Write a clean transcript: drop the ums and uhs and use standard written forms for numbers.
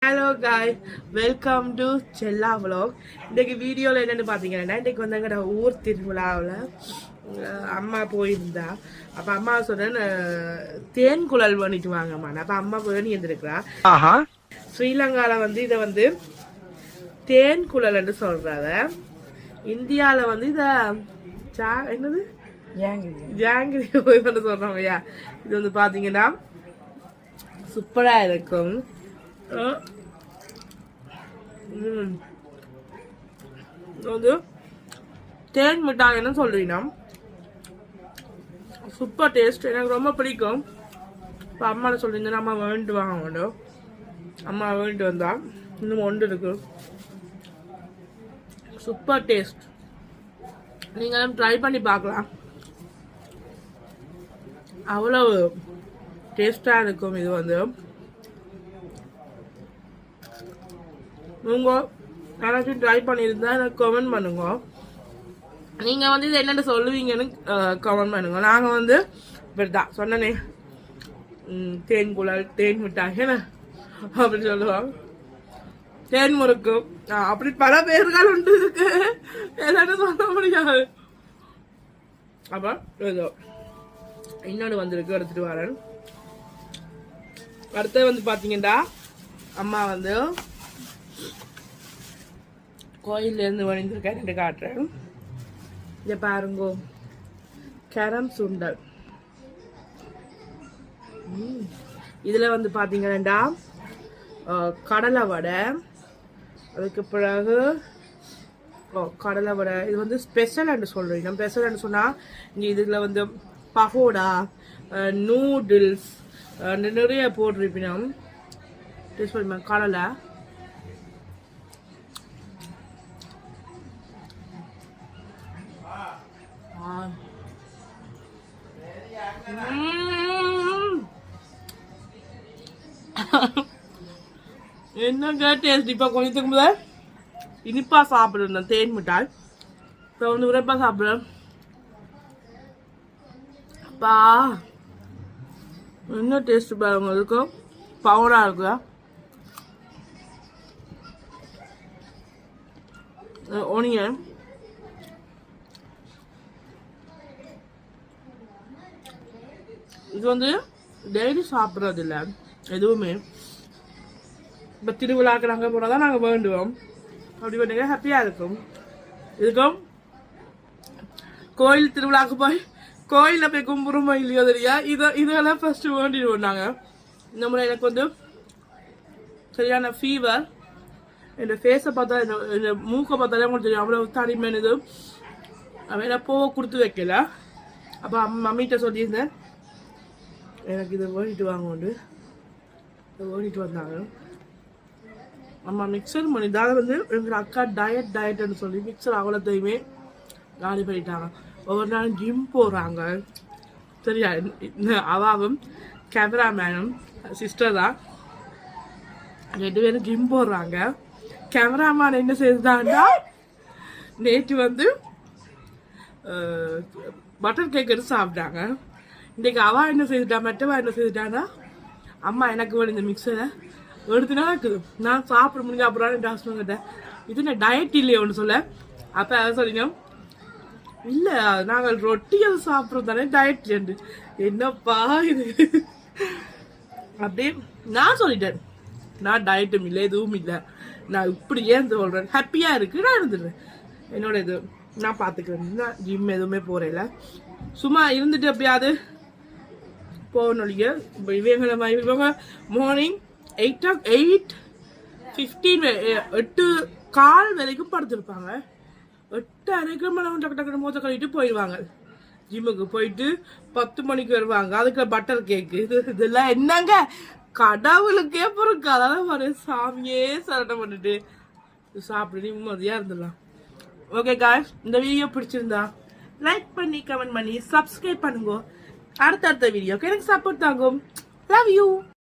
Hello காய், welcome to செல்லா vlog. இன்றைக்கு வீடியோவில் என்னென்னு பார்த்தீங்கன்னா, இன்றைக்கு வந்து எங்கள்ட ஊர் திருவிழாவில் அம்மா போயிருந்தா. அப்போ அம்மா சொன்னேன் தேன் குழல் பண்ணிட்டு வாங்கம்மா. அப்போ அம்மா வேணி இருந்திருக்கிறா. ஸ்ரீலங்காவில் வந்து இதை வந்து தேன் குழல்னு சொல்கிறாங்க. இந்தியாவில் வந்து இதை என்னது ஜாங்கிரி போய் பண்ண சொல்கிறோம். இது வந்து பார்த்தீங்கன்னா சூப்பராக இருக்கும். வந்து தேன் மிட்டாய்னு சொல்றீங்கன்னா சூப்பர் டேஸ்ட், எனக்கு ரொம்ப பிடிக்கும். இப்போ அம்மா சொல்லியிருந்தேன் அம்மா வேண்டிட்டு வாங்க வேண்டும். அம்மா வேண்டிட்டு வந்தா இன்னும் ஒன்று இருக்கு. சூப்பர் டேஸ்ட், நீங்களும் ட்ரை பண்ணி பார்க்கலாம். அவ்வளவு டேஸ்டாக இருக்கும். இது வந்து நீங்கள் யாராச்சும் ட்ரை பண்ணியிருந்தா எனக்கு கமெண்ட் பண்ணுங்க. நீங்கள் வந்து இது என்னென்ன சொல்லுவீங்கன்னு கமெண்ட் பண்ணுங்க. நாங்கள் வந்து இப்படி தான் சொன்னனே, தேன் குழல், தேன் மிட்டாய் என்ன அப்படி சொல்லுவோம். தேன் முறுக்கு அப்படி பல பேர்கள் உண்டு. இருக்கு என்னன்னு சொல்ல முடியாது. அப்போ ஏதோ இன்னொன்று வந்திருக்கு, எடுத்துட்டு வரேன். அடுத்து வந்து பார்த்தீங்கன்னா அம்மா வந்து கோயிலேருந்து வணிந்திருக்கேன் என்று காட்டுறேன். இதை பாருங்க, கரம் சுண்டல். இதில் வந்து பார்த்தீங்கன்னா கடலை வடை, அதுக்கு பிறகு கடலை வடை. இது வந்து ஸ்பெஷல்னு சொல்கிறேன். நம்ம ஸ்பெஷல்னு சொன்னால் இங்கே இதில் வந்து பகோடா, நூடுல்ஸ் நிறைய போட்டிருப்பினோம். டேஸ்ட் பண்ணி கடலை என்னங்க டேஸ்ட். இப்போ கொஞ்சத்துக்கு முதல் இனிப்பா சாப்பிடுறேன் தேன் மிட்டாய். இப்போ வந்து உரைப்பா சாப்பிடுறேன். அப்பா என்ன டேஸ்ட் பாருங்க. இருக்கும் பவரா இருக்குதா ஒனியன். இது வந்து டெய்லி சாப்பிட்றது இல்லை எதுவுமே. இப்போ திருவிழாக்கு நாங்கள் போனால் தான் நாங்கள் வேண்டுவோம். அப்படி பண்ணீங்க ஹாப்பியாக இருக்கும். இதுக்கும் கோயில் திருவிழாக்கு போய் கோயிலில் போய் கும்பிடுமோ இல்லையோ தெரியா, இதெல்லாம் ஃபஸ்ட்டு வேண்டிடுவோம் நாங்கள். இந்த முறை எனக்கு வந்து சரியான ஃபீவர். என் ஃபேஸை பார்த்தா, என் மூக்கை பார்த்தாலே உங்களுக்கு தெரியும் அவ்வளோ தனிமேனது. அவன் போக கொடுத்து வைக்கல. அப்போ மம்மிகிட்ட சொல்லியிருந்தேன் எனக்கு இதை ஓடிட்டு வாங்க. இதை ஓடிட்டு வந்தாங்க. அம்மா மிக்சர் பண்ணி தான் வந்து எங்கள் அக்கா டயட்னு சொல்லி மிக்சர் அவ்வளோத்தையுமே காலி பண்ணிட்டாங்க. ஒவ்வொரு நாளும் ஜிம் போடுறாங்க. சரியா, அவாவும் கேமராமேனும் சிஸ்டர் தான் 2 பேரும் ஜிம் போடுறாங்க. கேமராமேன் என்ன செய்தாங்கன்னா நேற்று வந்து பட்டர் கேக் எடுத்து சாப்பிட்டாங்க. இன்றைக்கு அவா என்ன செய்துட்டா, மெட்டவா என்ன செய்துட்டான்னா அம்மா எனக்கு வேணும் இந்த மிக்சரை எடுத்துனா இருக்குது. நான் சாப்பிட முடிஞ்ச அப்புறம் டாக்டர் கிட்டேன் இது நான் டயட் இல்லையே ஒன்று சொல்ல. அப்போ அதை சொல்லினோம், இல்லை நாங்கள் ரொட்டிகள் சாப்பிட்றோம் தானே டயட். என்னப்பா இது அப்படி நான் சொல்லிட்டேன். நான் டயட்டும் இல்லை எதுவும் இல்லை, நான் இப்படி ஏன் சொல்கிறேன். ஹாப்பியாக இருக்குது, நான் இருந்துடுறேன். என்னோட இது நான் பார்த்துக்கிறேன். நான் ஜிம் எதுவுமே போகிறேன்ல, சும்மா இருந்துட்டு எப்படியாவது போகணும். இவங்க மார்னிங் 8:15 8:15 வரைக்கும் படுத்துருப்பாங்க. 8:30 டக்கு டக்குனு மூத்த கழிட்டு போயிடுவாங்க. ஜிம்முக்கு போயிட்டு 10 மணிக்கு வருவாங்க. அதுக்கு பட்டர் கேக்கு இதெல்லாம் என்னங்க கடவுளுக்கே பொறுக்கு. அதெல்லாம் ஒரு சாமியே சரணம் பண்ணிட்டு சாப்பிட்டு நிம்மதியாக இருந்துடலாம். ஓகே காய்ஸ், இந்த வீடியோ பிடிச்சிருந்தா லைக் பண்ணி கமெண்ட் பண்ணி சப்ஸ்கிரைப் பண்ணுங்க. அடுத்தடுத்த வீடியோக்கு எனக்கு சப்போர்ட் தாங்கும். Love you.